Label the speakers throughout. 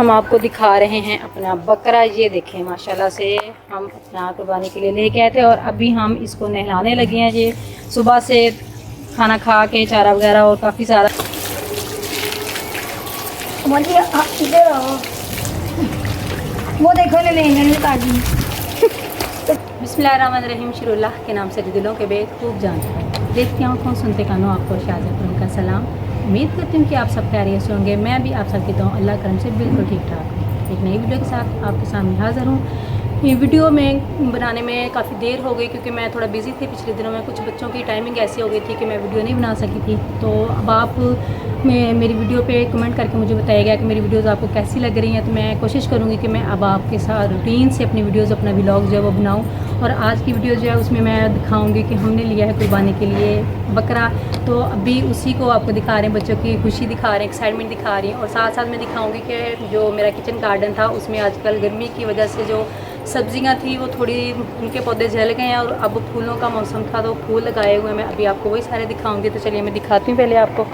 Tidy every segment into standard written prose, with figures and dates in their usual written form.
Speaker 1: हम आपको दिखा रहे हैं अपना बकरा। ये देखें माशाल्लाह से हम अपना कुर्बानी के लिए लेके आए थे और अभी हम इसको नहलाने लगे हैं। ये सुबह से खाना खा के चारा वगैरह और काफ़ी सारा।
Speaker 2: वो देखो
Speaker 1: बिस्मिल्लाहिर्रहमानिर्रहीम। शुरुल्लाह के नाम से दिलों के बेद खूब जानता है, देखती आँखों सुनते कानों, आपको शाहजहां का सलाम। उम्मीद करती हूँ कि आप सब खैरियत से होंगे। मैं भी आप सबकी दुआ अल्लाह करम से बिल्कुल ठीक ठाक हूँ। एक नई वीडियो के साथ आपके सामने हाज़िर हूँ। ये वीडियो में बनाने में काफ़ी देर हो गई क्योंकि मैं थोड़ा बिज़ी थी पिछले दिनों में। कुछ बच्चों की टाइमिंग ऐसी हो गई थी कि मैं वीडियो नहीं बना सकी थी। तो अब आप मेरी वीडियो पे कमेंट करके मुझे बताइएगा कि मेरी वीडियोस आपको कैसी लग रही हैं। तो मैं कोशिश करूँगी कि मैं अब आपके साथ रूटीन से अपनी वीडियोस, अपना व्लॉग जो है वो बनाऊँ। और आज की वीडियो जो है उसमें मैं दिखाऊँगी कि हमने लिया है कुर्बानी के लिए बकरा। तो अभी उसी को आपको दिखा रहे हैं, बच्चों की खुशी दिखा रहे हैं, एक्साइटमेंट दिखा रही हैं। और साथ साथ मैं दिखाऊँगी कि जो मेरा किचन गार्डन था उसमें आजकल गर्मी की वजह से जो सब्जियां थी वो थोड़ी उनके पौधे जल गए हैं और अब फूलों का मौसम था तो फूल लगाए हुए हैं। मैं अभी आपको वही सारे दिखाऊंगी। तो चलिए मैं दिखाती हूँ पहले आपको।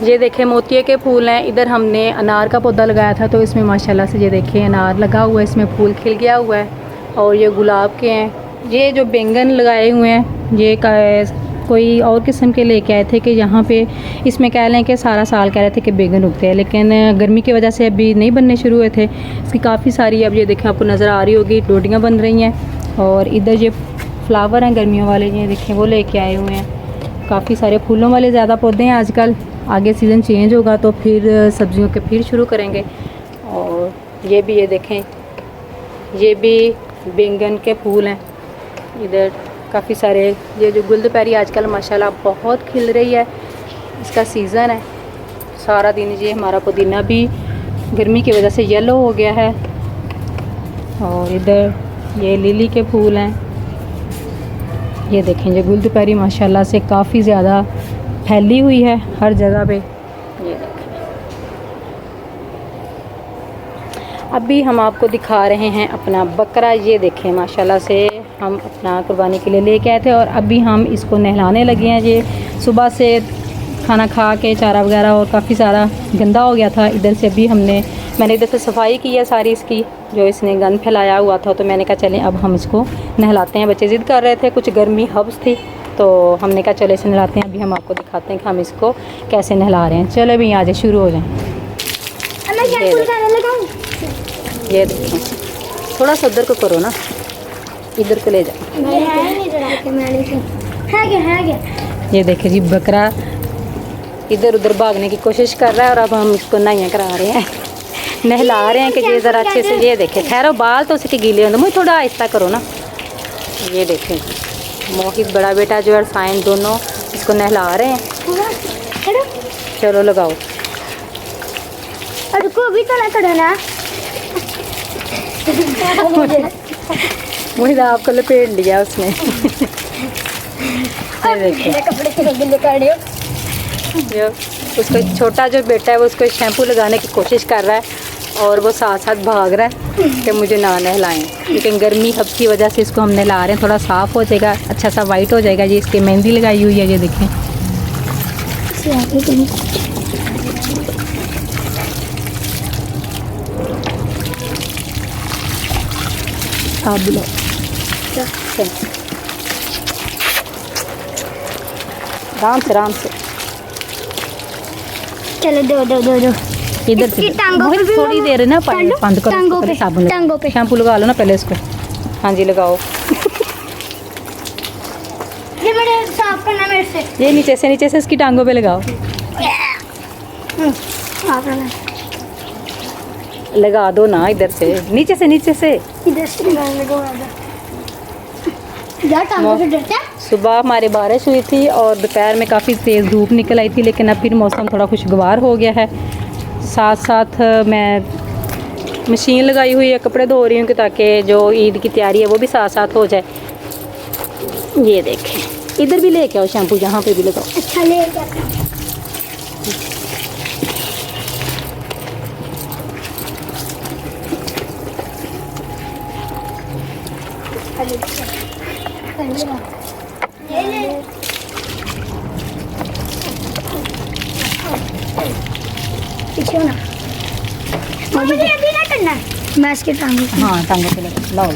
Speaker 1: ये देखें मोतिये के फूल हैं। इधर हमने अनार का पौधा लगाया था तो इसमें माशाल्लाह से ये देखें अनार लगा हुआ है, इसमें फूल खिल गया हुआ है। और ये गुलाब के हैं। ये जो बैंगन लगाए हुए हैं ये कोई और किस्म के लेके आए थे कि यहाँ पे इसमें कह लें कि सारा साल कह रहे थे कि बैंगन उगते हैं, लेकिन गर्मी की वजह से अभी नहीं बनने शुरू हुए थे। इसकी काफ़ी सारी अब ये देखें आपको नज़र आ रही होगी डोडियाँ बन रही हैं। और इधर ये फ्लावर हैं गर्मियों वाले, ये देखें वो लेके आए हुए हैं। काफ़ी सारे फूलों वाले ज़्यादा पौधे हैं आजकल। आगे सीज़न चेंज होगा तो फिर सब्जियों के फिर शुरू करेंगे। और ये भी ये देखें ये भी बैंगन के फूल हैं। इधर काफ़ी सारे ये जो गुलदपहरी आजकल माशाल्लाह बहुत खिल रही है, इसका सीज़न है। सारा दिन ये हमारा पुदीना भी गर्मी की वजह से येलो हो गया है। और इधर ये लिली के फूल हैं। ये देखें ये गुलदपहरी माशाल्लाह से काफ़ी ज़्यादा फैली हुई है हर जगह पे। ये देखें अभी हम आपको दिखा रहे हैं अपना बकरा। ये देखें माशाल्लाह से हम अपना कुर्बानी के लिए लेके आए थे और अभी हम इसको नहलाने लगे हैं। ये सुबह से खाना खा के चारा वगैरह और काफ़ी सारा गंदा हो गया था। इधर से अभी मैंने इधर से सफाई की है सारी इसकी, जो इसने गंद फैलाया हुआ था। तो मैंने कहा चलें अब हम इसको नहलाते हैं। बच्चे ज़िद कर रहे थे, कुछ गर्मी हब्स थी तो हमने कहा चले इसे नहलाते हैं। अभी हम आपको दिखाते हैं कि हम इसको कैसे नहला रहे हैं। चलो अभी यहाँ से शुरू हो जाएँ। ये देखें थोड़ा सा उधर को करो ना, इधर को ले जाओ। ये देखें जी बकरा इधर उधर भागने की कोशिश कर रहा है और अब हम इसको नहाइयाँ करा रहे हैं, नहला रहे हैं कि ये ज़रा अच्छे से। ये देखें ठहरो, बाल तो उसके गीले होंगे, मुझे थोड़ा आहिस्ता करो ना। ये देखें मोहित बड़ा बेटा जो है साइन दोनों इसको नहला रहे हैं। चलो लगाओ।
Speaker 2: को भी तो ना करो ना।
Speaker 1: मोहित आपको लपेट लिया उसने। ये देखें
Speaker 2: कपड़े गिले कर रहे हो।
Speaker 1: जो उसका छोटा जो बेटा है वो उसको शैम्पू लगाने की कोशिश कर रहा है और वो साथ साथ भाग रहा है कि मुझे ना नहलाएं। लेकिन गर्मी हब की वजह से इसको हम नहला रहे हैं, थोड़ा साफ़ हो जाएगा, अच्छा सा वाइट हो जाएगा। ये इसकी मेहंदी लगाई हुई है, ये देखें। आप बुलाओ आराम से।
Speaker 2: चलो दो
Speaker 1: इधर से थोड़ी देर ना बंद करो, पहले साबुन शैम्पू लगा लो ना पहले इसको। हाँ जी लगाओ।
Speaker 2: ये मेरे साफ करना मेरे से।
Speaker 1: ये नीचे से इसकी टांगों पे लगाओ। लगा दो ना इधर से, नीचे से
Speaker 2: इधर से लगाओ। यार टांगों से डरता है।
Speaker 1: सुबह हमारे बारिश हुई थी और दोपहर में काफ़ी तेज़ धूप निकल आई थी, लेकिन अब फिर मौसम थोड़ा खुशगवार हो गया है। साथ साथ मैं मशीन लगाई हुई है, कपड़े धो रही हूँ कि ताकि जो ईद की तैयारी है वो भी साथ साथ हो जाए। ये देखें इधर भी लेके आओ शैम्पू, यहाँ पे भी लगाओ।
Speaker 2: अच्छा ले क्या पीछे हो ना। मुझे अभी ना करना है। मैं इसके टांगों पे
Speaker 1: हाँ टांगों पे लगा लाओ।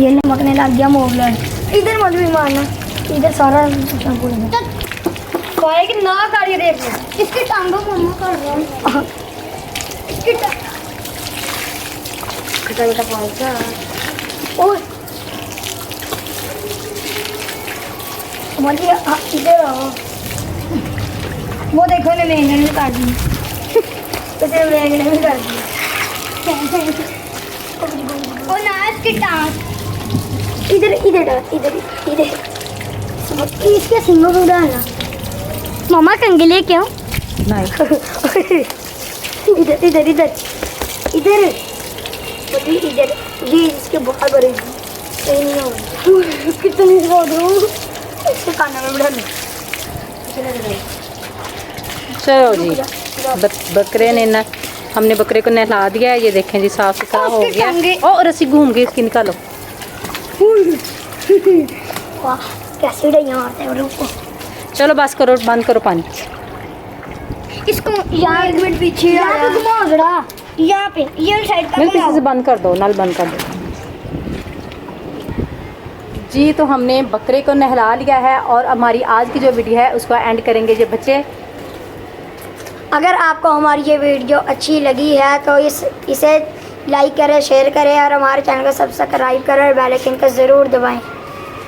Speaker 2: ये लमकने लग गया मोगलर। इधर मत भी मारना, इधर सारा शैम्पू लगा। कोई कि ना करके देख इसकी टांगों को मम्मा कर रहा हूं। इसकी खटा खटा पालता। ओए मम्मी इधर आओ। वो देखो ने मैंने भी काट दी। तो तेरे मैंने भी काट दी। और ना इसकी टांग इधर इधर डाल, इधर इधर इसके सिंगों को डालना। मामा कंगले क्यों?
Speaker 1: नहीं
Speaker 2: इधर इधर इधर इधर इधर ये इसके बहुत बड़े सही नहीं होगा। कितनी बोल रहा हूँ इसके कान में बढ़ा ले।
Speaker 1: चलो जी बकरे ने ना हमने बकरे को नहला दिया है। ये देखें जी साफ सुथरा हो गया। और रस्सी घूम गई इसकी, निकालो।
Speaker 2: वाह कैसे उड़ाइयाँ मारते हैं रुको।
Speaker 1: चलो बस करो, बंद करो पानी।
Speaker 2: इसको यहाँ एक मिनट पीछे यहाँ पे घुमाओ जरा, यहाँ पे ये साइड पे
Speaker 1: मिल पीछे से
Speaker 2: घुमाओ।
Speaker 1: बंद कर दो, नल बंद कर दो जी। तो हमने बकरे को नहला लिया है और हमारी आज की जो वीडियो है उसको एंड करेंगे जी बच्चे।
Speaker 2: अगर आपको हमारी ये वीडियो अच्छी लगी है तो इसे लाइक करें, शेयर करें और हमारे चैनल को सब्सक्राइब करें और बेल आइकन को ज़रूर दबाएं।